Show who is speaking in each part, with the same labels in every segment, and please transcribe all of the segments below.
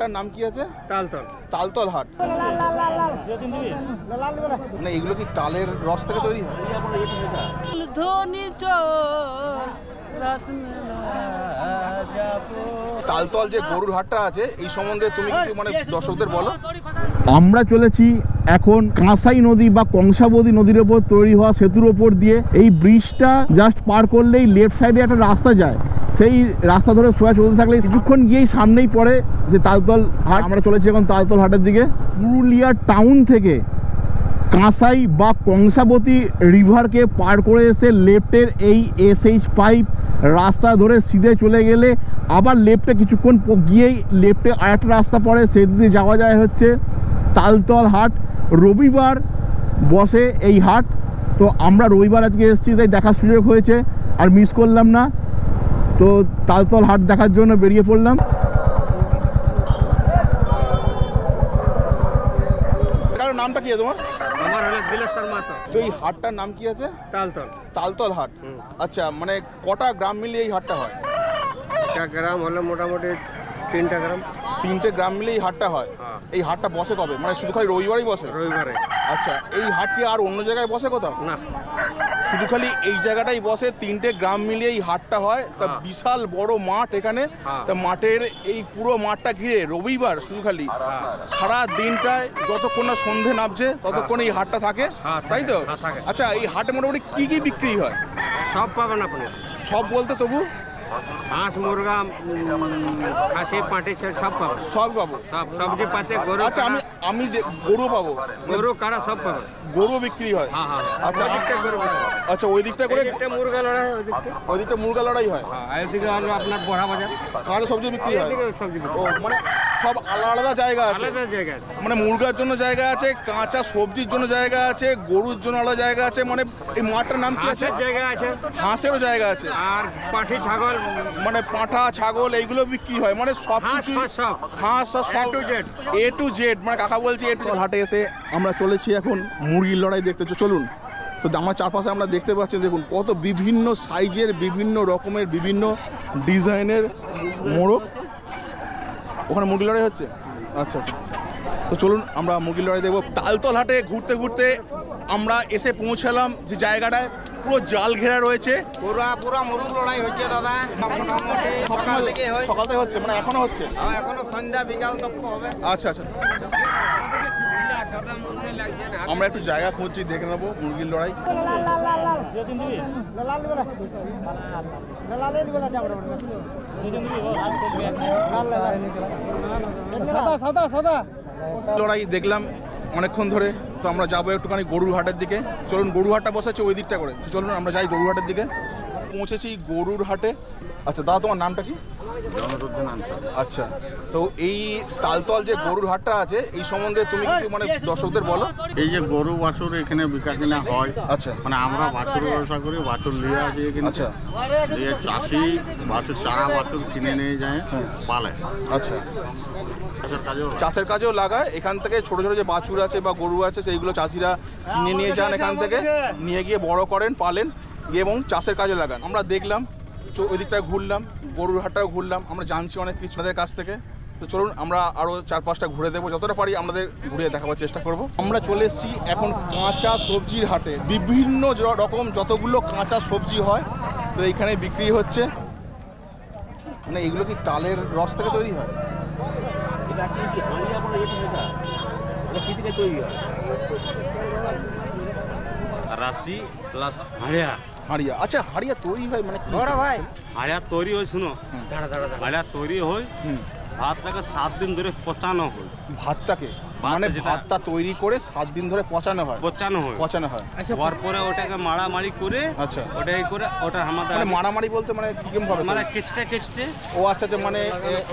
Speaker 1: হাটটার নাম কি আছে?
Speaker 2: তালতল।
Speaker 1: তালতল হাট। মানে এগুলো কি তালের রস থেকে তৈরি হয়? তালতল যে গরুর হাটটা আছে এই সম্বন্ধে তুমি কিছু মানে দর্শকদের বলো। আমরা চলেছি এখন কাঁসাই নদী বা কংসাবতী নদীর ওপর তৈরি হওয়া সেতুর ওপর দিয়ে। এই ব্রিজটা জাস্ট পার করলেই লেফট সাইডে একটা রাস্তা যায়, সেই রাস্তা ধরে সোজা চলতে থাকলে কিছুক্ষণ গিয়েই সামনেই পড়ে যে তালতল হাট। আমরা চলেছি এখন তালতল হাটের দিকে। পুরুলিয়া টাউন থেকে কাঁসাই বা কংসাবতী রিভারকে পার করে এসে লেফটের এই SH5 রাস্তা ধরে সিধে চলে গেলে আবার লেফটে কিছুক্ষণ গিয়েই লেফটে আরেকটা রাস্তা পড়ে, সেদিকে যাওয়া যায় হচ্ছে তালতল হাট। রবিবার বসে এই হাট, তো আমরা রবিবার আজকে এসেছি তাই দেখার সুযোগ হয়েছে, আর মিস করলাম না। তো তালতল হাট দেখার জন্য বেরিয়ে পড়লাম। নামটা কি তোমার?
Speaker 2: আমার হলো দিলেশ্বর মাতো।
Speaker 1: তো এই হাটটার নাম কি আছে?
Speaker 2: তালতল।
Speaker 1: তালতল হাট। আচ্ছা, মানে কটা গ্রাম মিলিয়ে এই হাটটা হয়?
Speaker 2: একটা গ্রাম হলো মোটামুটি 3টা গ্রাম।
Speaker 1: 3টে গ্রাম মিলিয়ে এই হাটটা হয়। এই হাটটা বসে কবে? মানে শুধু খালি রবিবারই বসে?
Speaker 2: রবিবারে।
Speaker 1: আচ্ছা, এই হাট কি আর অন্য জায়গায় বসে কোথাও?
Speaker 2: না,
Speaker 1: শুধু খালি এই জায়গাটাই বসে। 3টে গ্রাম মিলিয়ে এই হাটটা হয়। তা বিশাল বড় মাঠ এখানে। তা মাঠের এই পুরো মাঠটা ঘিরে রবিবার শুধু খালি সারা দিনটায় যতক্ষণ না সন্ধে নামছে ততক্ষণ এই হাটটা থাকে, তাই তো? আচ্ছা, এই হাটে মোটামুটি কি কি বিক্রি হয়?
Speaker 2: সব পাবেন আপনি।
Speaker 1: সব বলতে তবু
Speaker 2: হাঁস, মুরগা, খাসি, পাটি সব পাবেন।
Speaker 1: সব পাবো?
Speaker 2: সব সবজি পাতে গরু।
Speaker 1: আচ্ছা, আমি গরু পাবো?
Speaker 2: গরু কাড়া সব পাবেন।
Speaker 1: গরু বিক্রি হয়? আচ্ছা, আচ্ছা, ওই দিকটা করে
Speaker 2: মুরগা লড়াই,
Speaker 1: ওই দিকটা মুরগা লড়াই হয়।
Speaker 2: এদিকে হলো আপনার বড়া বাজার,
Speaker 1: কাঁচা সবজি বিক্রি হয়।
Speaker 2: সবজি
Speaker 1: ও, মানে সব আলাদা আলাদা জায়গা আছে?
Speaker 2: আলাদা জায়গা,
Speaker 1: মানে মুরগার জন্য জায়গা আছে, কাঁচা সবজির জন্য জায়গা আছে, গরুর জন্য আলাদা জায়গা আছে। মানে এই মাঠটার নাম কি আছে?
Speaker 2: জায়গা আছে,
Speaker 1: হাঁসেরও জায়গা আছে,
Speaker 2: আর পাঠি, ছাগল,
Speaker 1: মানে পাঁঠা, ছাগল এইগুলো বিক্রি হয়। মানে সব কিছু,
Speaker 2: সব
Speaker 1: হাঁস সব A to Z। মানে কাকা বলছে হাটে এসে আমরা চলেছি এখন মুরগির লড়াই দেখতে। চলুন। তো আমার চারপাশে আমরা দেখতে পাচ্ছি, দেখুন কত বিভিন্ন সাইজের, বিভিন্ন রকমের, বিভিন্ন ডিজাইনের মোরগ। ওখানে মুরগি লড়াই হচ্ছে। আচ্ছা আচ্ছা, তো চলুন আমরা মুরগির লড়াই দেখবো। তালতল হাটে ঘুরতে ঘুরতে আমরা এসে পৌঁছালাম যে জায়গাটায় পুরো জাল ঘেরা রয়েছে।
Speaker 2: পুরা মুরগ লড়াই হচ্ছে দাদা। সকাল থেকে
Speaker 1: হচ্ছে, মানে এখনো হচ্ছে?
Speaker 2: এখনো সন্ধ্যা বিকাল তক হবে।
Speaker 1: আচ্ছা আচ্ছা, আমরা একটু জায়গা খুঁজছি, দেখে নেবো মুরগির লড়াই। লড়াই দেখলাম অনেকক্ষণ ধরে। তো আমরা যাবো একটুখানি গরুর হাটের দিকে। চলুন, গরুর হাটটা বসেছে ওই দিকটা করে, চলুন আমরা যাই গরুর হাটের দিকে। পৌঁছেছি গরুর হাটে। আচ্ছা দাদা, তোমার নামটা কি? আচ্ছা, তো এই তালতল যে গরুর হাটটা আছে এই সম্বন্ধে তুমি কিছু মানে দর্শকদের বলো।
Speaker 3: এই যে গরু বাছুর এখানে বিকা কিনা হয়।
Speaker 1: আচ্ছা,
Speaker 3: মানে আমরা বাছুর ব্যবসা করি, বাছুর নিয়ে আসি এখানে।
Speaker 1: আচ্ছা,
Speaker 3: দিয়ে চাষি বাছুর চারা বাছুর কিনে নিয়ে যায়, পালে।
Speaker 1: আচ্ছা, চাষের কাজেও লাগায়। এখান থেকে ছোট ছোট যে বাছুর আছে বা গরু আছে সেইগুলো চাষিরা কিনে নিয়ে যান, এখান থেকে নিয়ে গিয়ে বড় করেন, পালেন এবং চাষের কাজে লাগান। আমরা দেখলাম, ওই দিকটায় ঘুরলাম, গরুর হাটটাও ঘুরলাম, আমরা জানছি অনেক কিছু তাদের কাছ থেকে। তো চলুন আমরা আরও 4-5টা ঘুরে দেবো, যতটা পারি আমাদের ঘুরে দেখাবার চেষ্টা করব। আমরা চলে এসেছি এখন কাঁচা সবজির হাটে। বিভিন্ন রকম যতগুলো কাঁচা সবজি হয় তো এইখানে বিক্রি হচ্ছে। মানে এগুলো কি তালের রস থেকে তৈরি হয়?
Speaker 4: রাশি প্লাস হাড়িয়া।
Speaker 1: হাড়িয়া, আচ্ছা, হাড়িয়া তৈরি হয় মানে
Speaker 4: বড় ভাই? হাড়িয়া তৈরি হয়, শুনো, হাড়িয়া তৈরি হয় ভাতটাকে 7 দিন ধরে পচানো হয়।
Speaker 1: ভাতটাকে মানে ভাতটা তৈরি করে 7 দিন ধরে পচানো হয়? পচানো হয়।
Speaker 4: হওয়ার পরে ওটাকে মারামারি করে,
Speaker 1: আচ্ছা,
Speaker 4: ওটাই করে ওটা আমাদের
Speaker 1: মানে মারামারি বলতে মানে কি কেমন ভাবে?
Speaker 4: মানে কেচটে।
Speaker 1: ও আচ্ছা আচ্ছা, মানে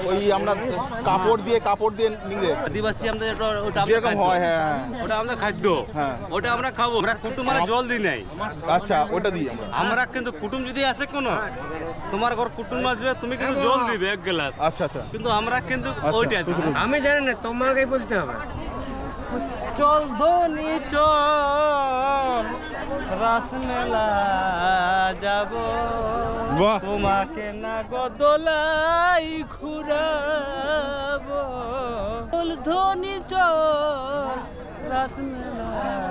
Speaker 1: ওই আমরা কাপড় দিয়ে নিংড়ে
Speaker 4: আদিবাসী আমাদের ওটা
Speaker 1: যেরকম হয়। হ্যাঁ,
Speaker 4: ওটা আমাদের খাদ্য।
Speaker 1: হ্যাঁ,
Speaker 4: ওটা আমরা খাবো। আমরা কুটুম মানে জল দিই নাই।
Speaker 1: আচ্ছা, ওটা দিই
Speaker 4: আমরা কিন্তু কুটুম যদি আসে কোনো, তোমার ঘর কুটুম আসবে, তুমি কিন্তু জল দিবে 1 গ্লাস।
Speaker 1: আচ্ছা আচ্ছা,
Speaker 4: কিন্তু আমরা কিন্তু ওইটা আমি জানি না, তোমাকে বলতে হবে। চল ধনি চল রাসমেলা যাব, তোমাকে না গদলাই ঘুরাবো।
Speaker 5: ধ্বনি চল রাসমেলা